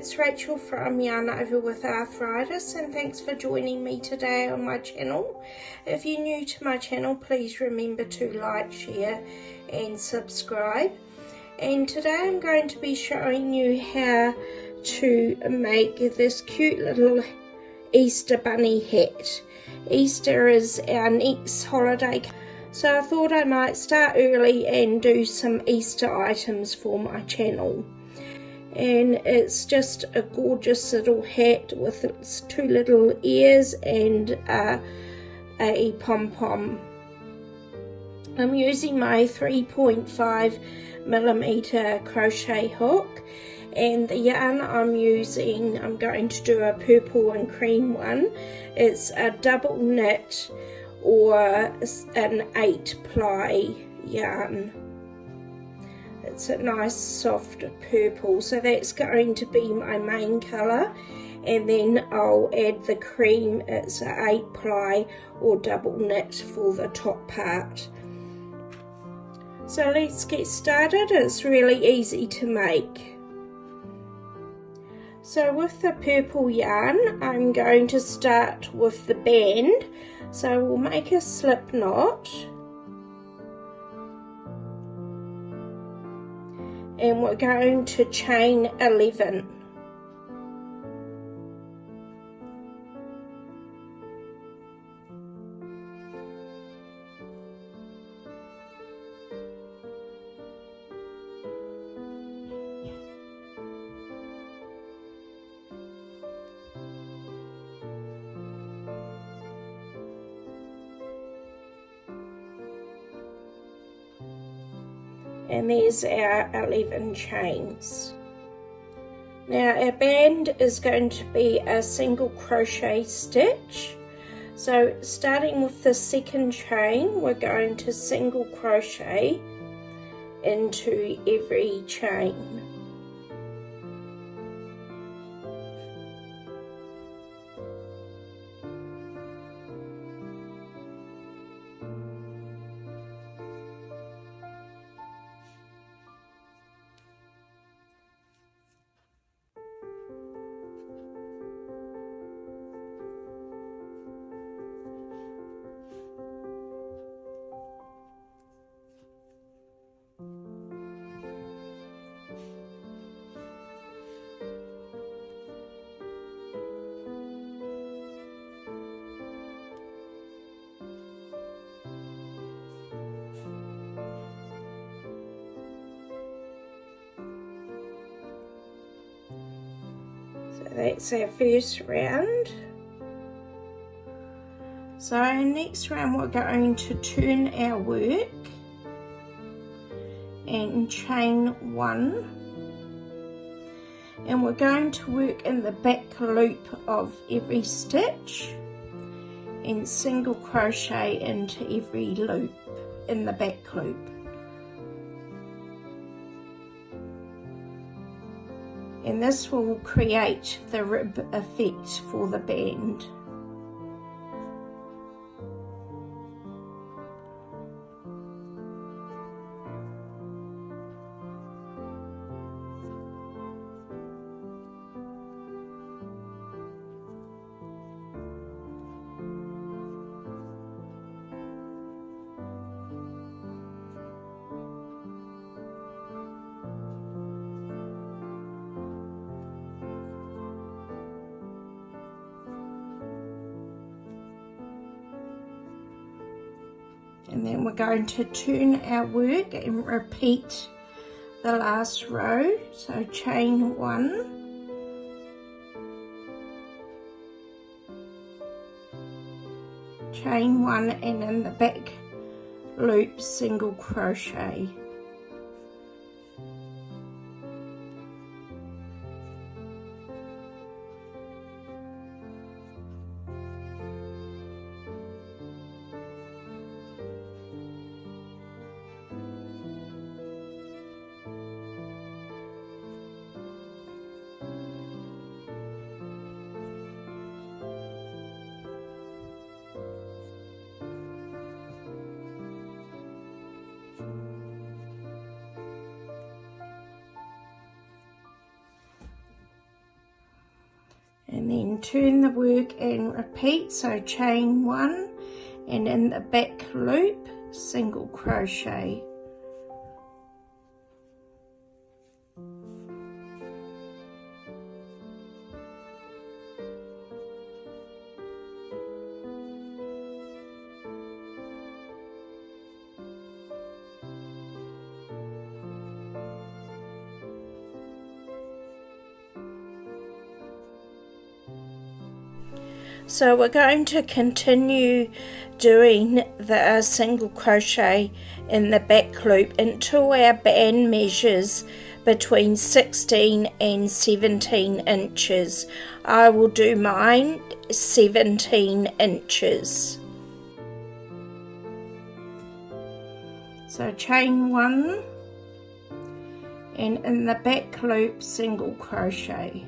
it's Rachel from Yarn Over with Arthritis, and thanks for joining me today on my channel. If you're new to my channel, please remember to like, share and subscribe. And today I'm going to be showing you how to make this cute little Easter bunny hat. Easter is our next holiday, so I thought I might start early and do some Easter items for my channel. And it's just a gorgeous little hat with its two little ears and a pom-pom. I'm using my 3.5mm crochet hook, and the yarn I'm using, I'm going to do a purple and cream one. It's a double knit or an 8-ply yarn. It's a nice soft purple, so that's going to be my main colour, and then I'll add the cream. It's an 8-ply or double knit for the top part. So let's get started. It's really easy to make. So with the purple yarn, I'm going to start with the band. So we'll make a slip knot. And we're going to chain 11. And there's our 11 chains. Now our band is going to be a single crochet stitch. So starting with the second chain, we're going to single crochet into every chain. So that's our first round. So next round we're going to turn our work and chain 1, and we're going to work in the back loop of every stitch and single crochet into every loop in the back loop. And this will create the rib effect for the band. And then we're going to turn our work and repeat the last row. So chain 1, chain 1, and in the back loop single crochet. and then turn the work and repeat. So chain 1, and in the back loop single crochet. So we're going to continue doing the single crochet in the back loop until our band measures between 16 and 17 inches. I will do mine 17 inches. So chain 1, and in the back loop single crochet.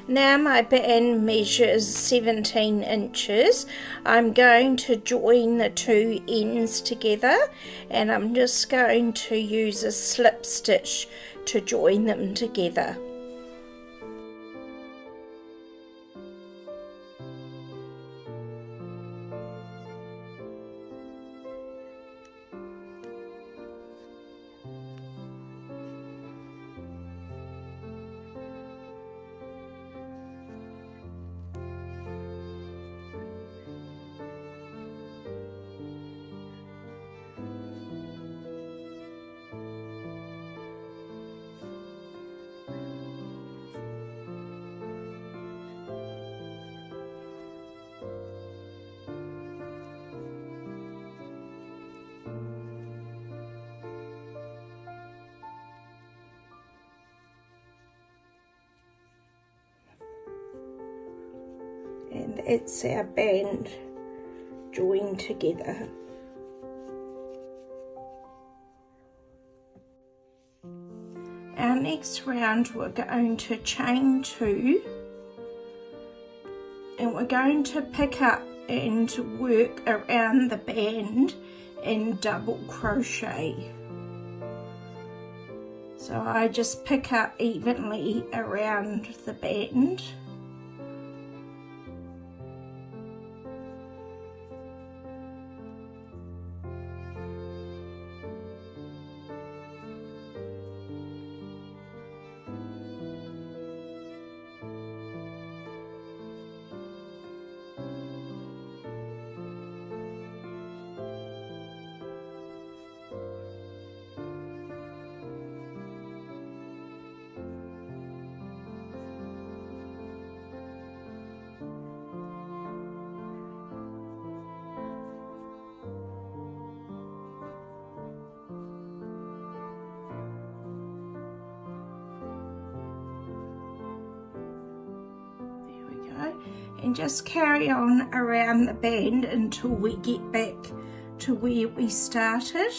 Now my band measures 17 inches. I'm going to join the two ends together, and I'm just going to use a slip stitch to join them together. And it's our band joined together. Our next round we're going to chain 2, and we're going to pick up and work around the band and double crochet. So I just pick up evenly around the band. And just carry on around the band until we get back to where we started.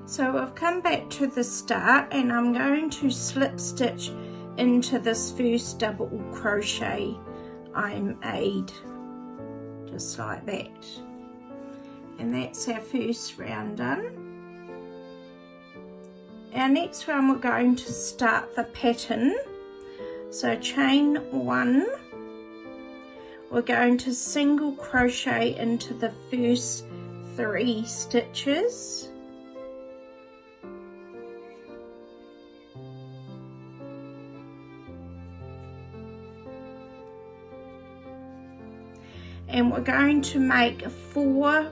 So I've come back to the start, and I'm going to slip stitch into this first double crochet I made, just like that. And that's our first round done. Our next round we're going to start the pattern. So chain 1, we're going to single crochet into the first 3 stitches. And we're going to make 4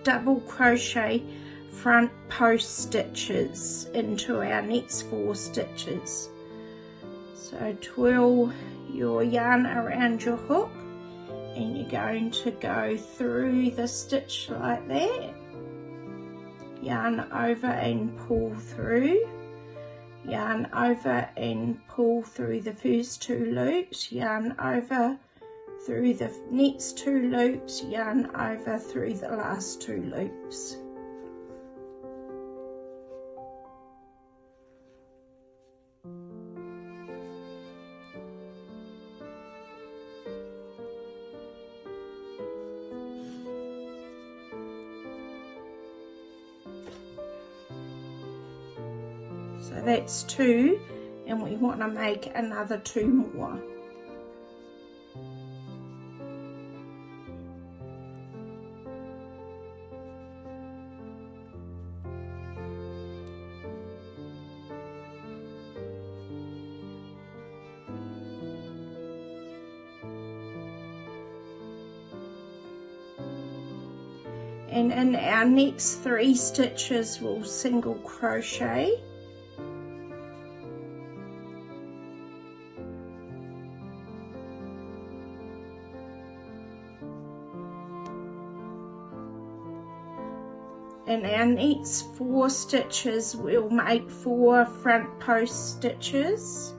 double crochet front post stitches into our next 4 stitches. So twirl your yarn around your hook, and you're going to go through the stitch like that, yarn over and pull through. yarn over and pull through the first 2 loops, yarn over through the next 2 loops, yarn over through the last 2 loops. So that's 2, and we want to make another 2 more. And in our next 3 stitches we'll single crochet. In our next 4 stitches we'll make 4 front post stitches.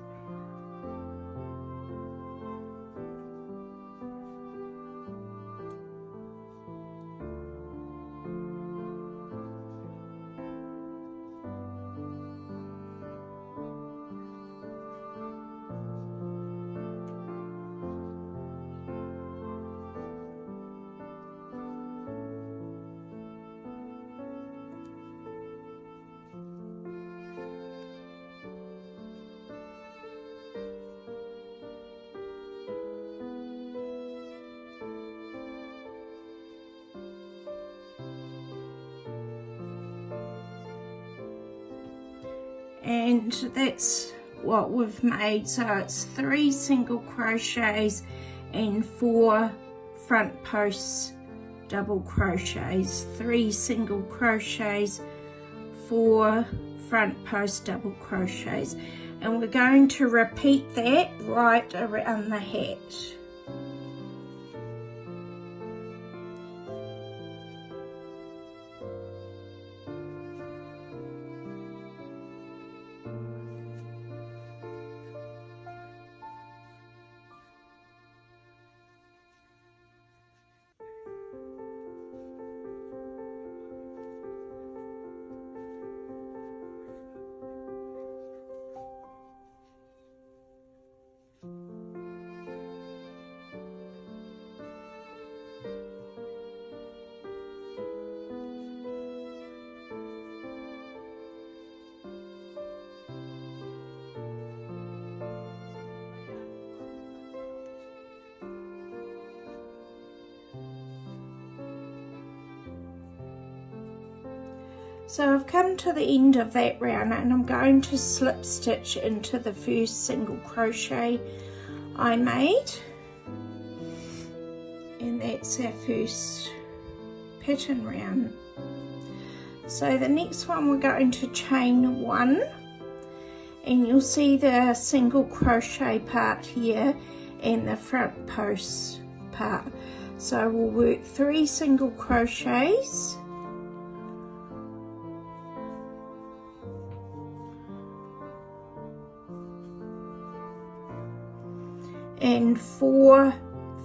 And that's what we've made. So it's 3 single crochets and 4 front posts double crochets, 3 single crochets, 4 front post double crochets, and we're going to repeat that right around the hat. So I've come to the end of that round and I'm going to slip stitch into the first single crochet I made, and that's our first pattern round. So the next one we're going to chain 1, and you'll see the single crochet part here and the front post part. So we'll work 3 single crochets, and 4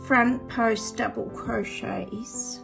front post double crochets.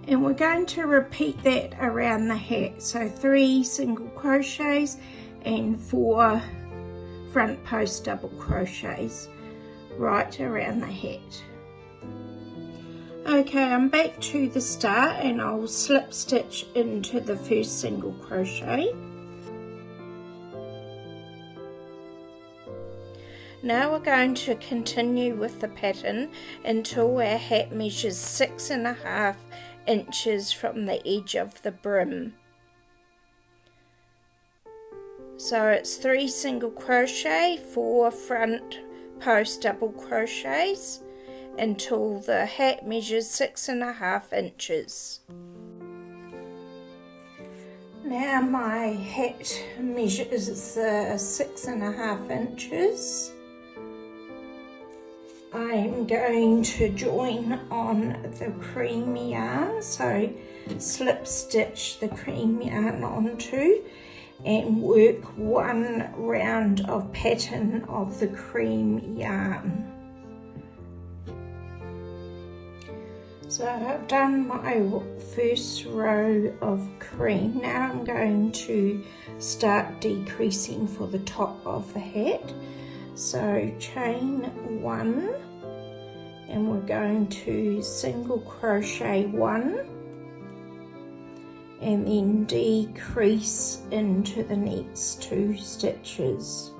And we're going to repeat that around the hat. So 3 single crochets and 4 front post double crochets right around the hat. Okay, I'm back to the start and I'll slip stitch into the first single crochet. Now we're going to continue with the pattern until our hat measures 6.5 inches from the edge of the brim. So it's 3 single crochet, 4 front post double crochets until the hat measures 6.5 inches. Now my hat measures 6.5 inches. I'm going to join on the cream yarn, so slip stitch the cream yarn onto and work one round of pattern of the cream yarn. So I've done my first row of cream. Now I'm going to start decreasing for the top of the hat. So chain 1 and we're going to single crochet 1 and then decrease into the next 2 stitches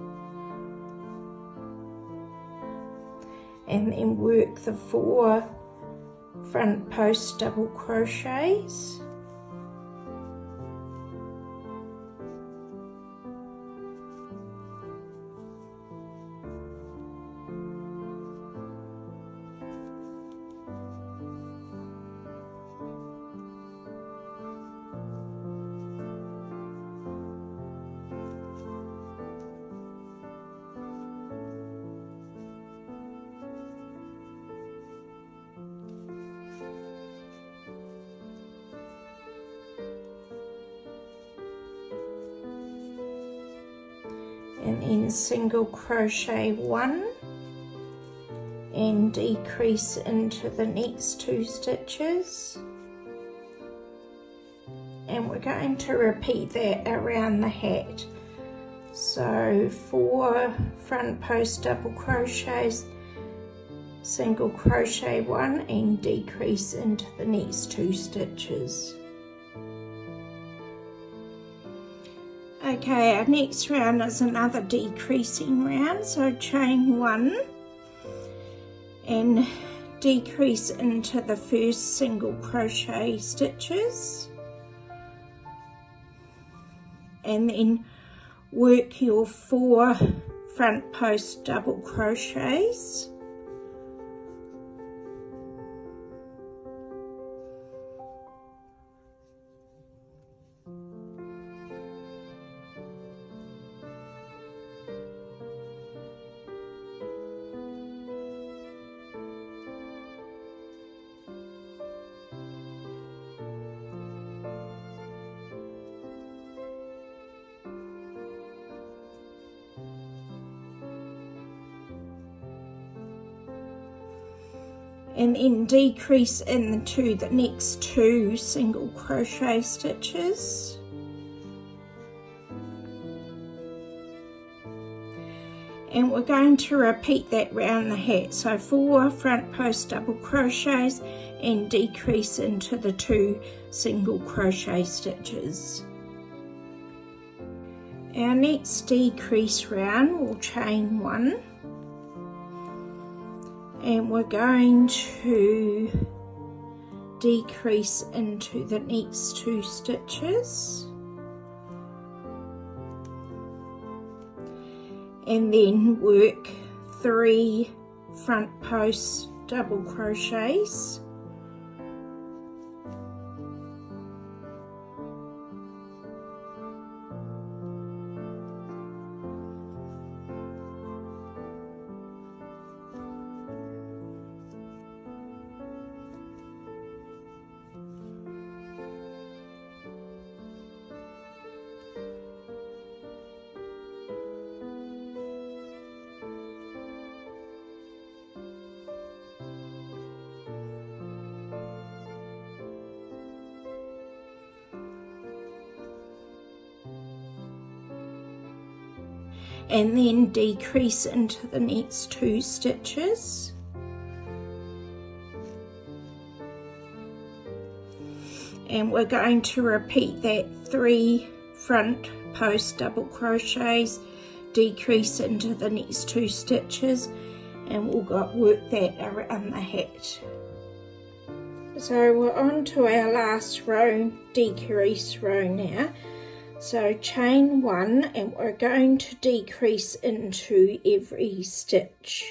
and then work the 4 front post double crochets. And then single crochet 1 and decrease into the next 2 stitches, and we're going to repeat that around the hat. So 4 front post double crochets, single crochet 1 and decrease into the next 2 stitches. Okay, our next round is another decreasing round, so chain 1 and decrease into the first single crochet stitches and then work your 4 front post double crochets. And then decrease into the next 2 single crochet stitches. And we're going to repeat that round the hat. So 4 front post double crochets and decrease into the 2 single crochet stitches. Our next decrease round, we'll chain 1. And we're going to decrease into the next 2 stitches and then work 3 front post double crochets and then decrease into the next 2 stitches and we're going to repeat that 3 front post double crochets, decrease into the next 2 stitches, and we'll work that around the hat. So we're on to our last row, decrease row now. So chain 1, and we're going to decrease into every stitch.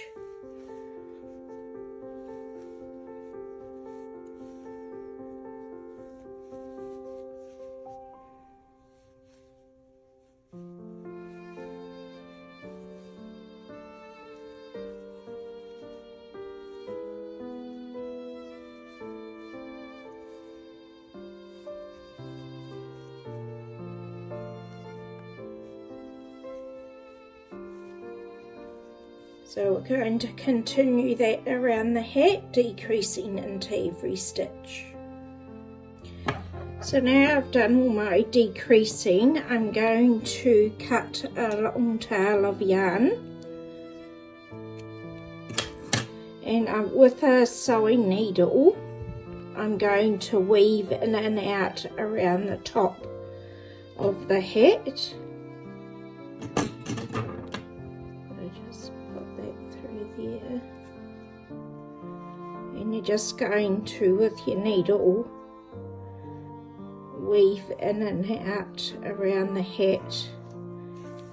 So we're going to continue that around the hat, decreasing into every stitch. So now I've done all my decreasing, I'm going to cut a long tail of yarn, and with a sewing needle I'm going to weave in and out around the top of the hat. And you're just going to, with your needle, weave in and out around the hat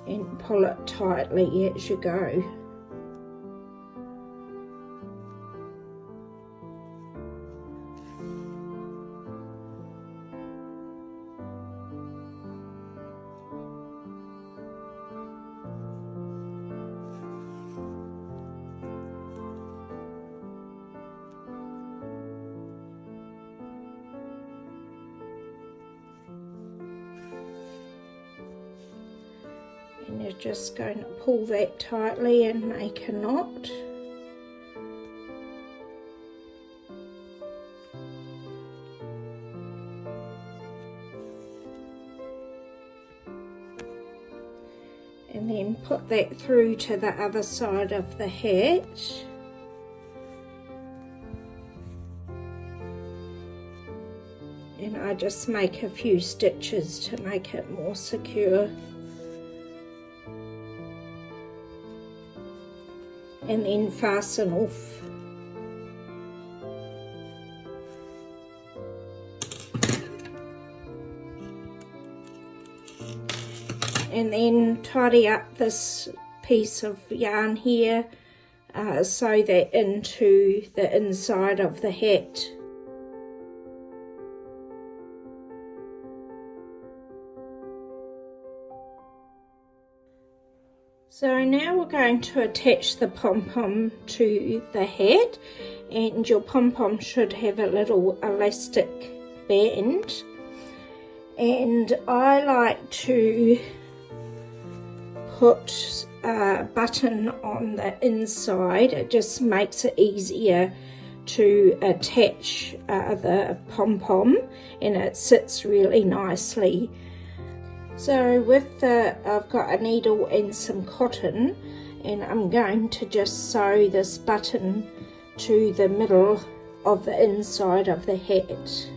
and pull it tightly as you go. And you're just going to pull that tightly and make a knot. And then put that through to the other side of the hat. And I just make a few stitches to make it more secure. And then fasten off. And then tidy up this piece of yarn here, sew that into the inside of the hat. So now we're going to attach the pom-pom to the hat, and your pom-pom should have a little elastic band, and I like to put a button on the inside. It just makes it easier to attach the pom-pom, and it sits really nicely. So with I've got a needle and some cotton, and I'm going to just sew this button to the middle of the inside of the hat.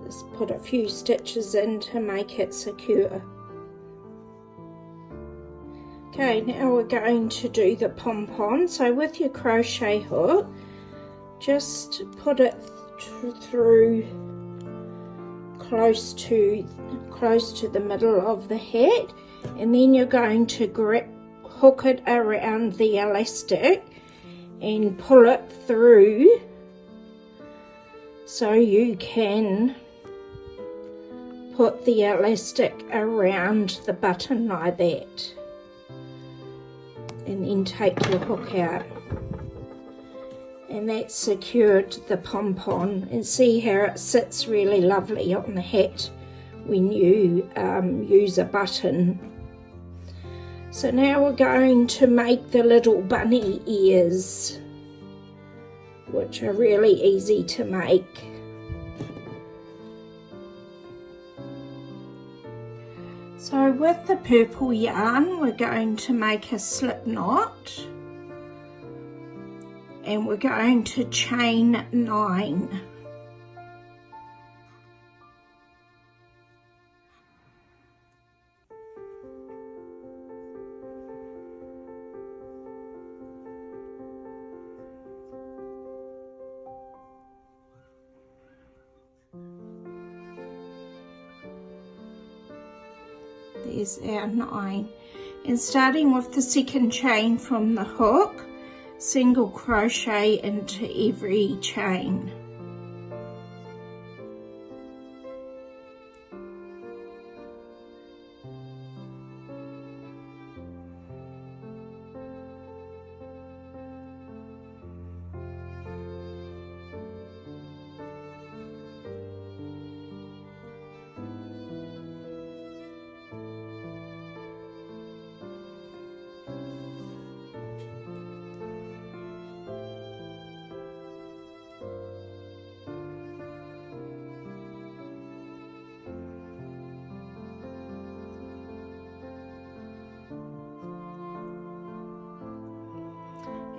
Just put a few stitches in to make it secure. Okay, now we're going to do the pom-pom. So with your crochet hook, just put it through close to the middle of the hat, and then you're going to hook it around the elastic and pull it through so you can put the elastic around the button like that, and then take your hook out, and that's secured the pom-pom. And see how it sits really lovely on the hat when you use a button. So now we're going to make the little bunny ears. which are really easy to make. So with the purple yarn, we're going to make a slip knot, and we're going to chain 9. There's our 9, and starting with the second chain from the hook, single crochet into every chain.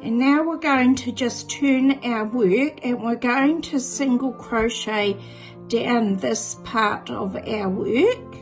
And now we're going to just turn our work, and we're going to single crochet down this part of our work.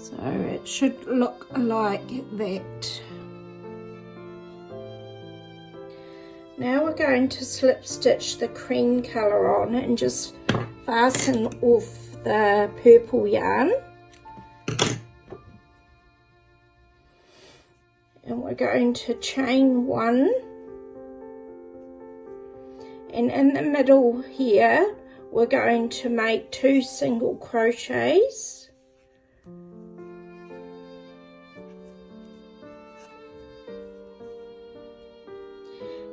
So it should look like that. Now we're going to slip stitch the cream colour on and just fasten off the purple yarn. And we're going to chain 1. And in the middle here, we're going to make 2 single crochets.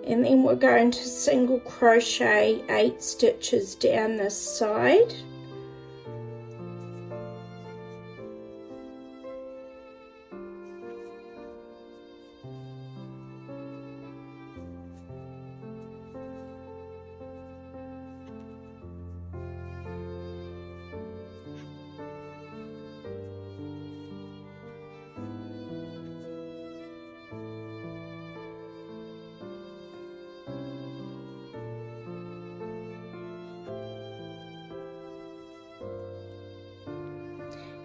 And then we're going to single crochet 8 stitches down this side.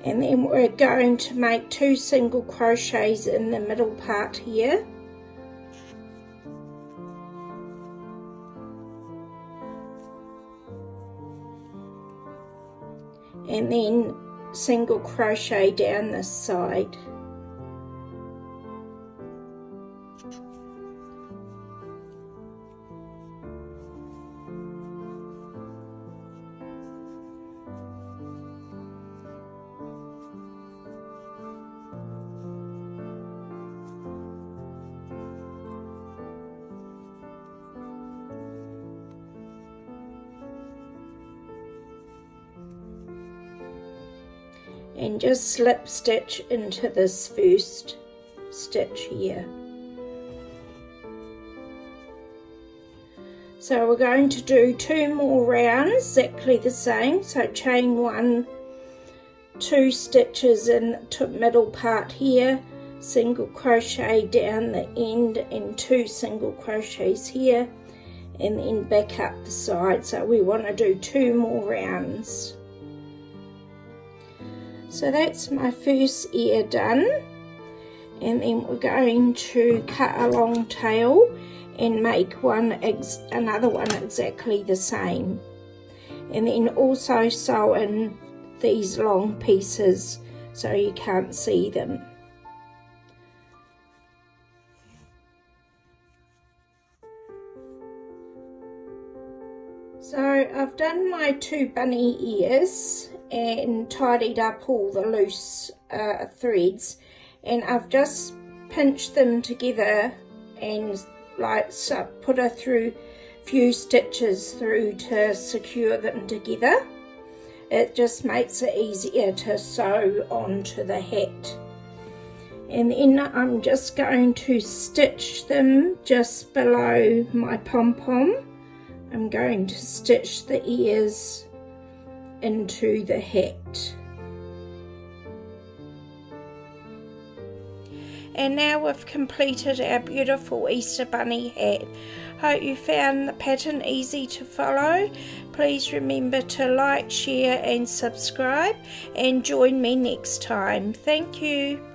And then we're going to make 2 single crochets in the middle part here. And then single crochet down this side. And just slip stitch into this first stitch here. So we're going to do 2 more rounds exactly the same. So chain 1, 2 stitches in the middle part here, single crochet down the end and 2 single crochets here, and then back up the side. So we want to do 2 more rounds. So that's my first ear done, and then we're going to cut a long tail and make another one exactly the same, and then also sew in these long pieces so you can't see them. So I've done my 2 bunny ears and tidied up all the loose threads, and I've just pinched them together and put a few stitches through to secure them together. It just makes it easier to sew onto the hat. And then I'm just going to stitch them just below my pom-pom. I'm going to stitch the ears into the hat. And now we've completed our beautiful Easter bunny hat. Hope you found the pattern easy to follow. Please remember to like, share and subscribe, and join me next time. Thank you.